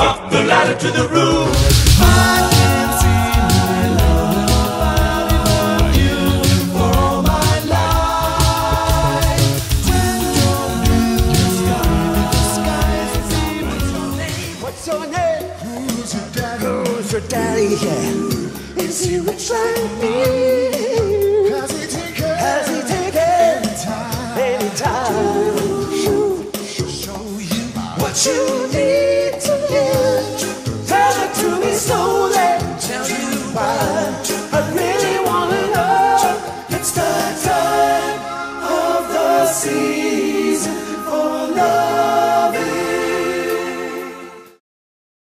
up the ladder to the roof. I can't see my love without you for all my life. When you're blue skies, what's your name? Who's your daddy? Who's your daddy? Yeah. Is he rich like me? Has he taken anytime? Show you what you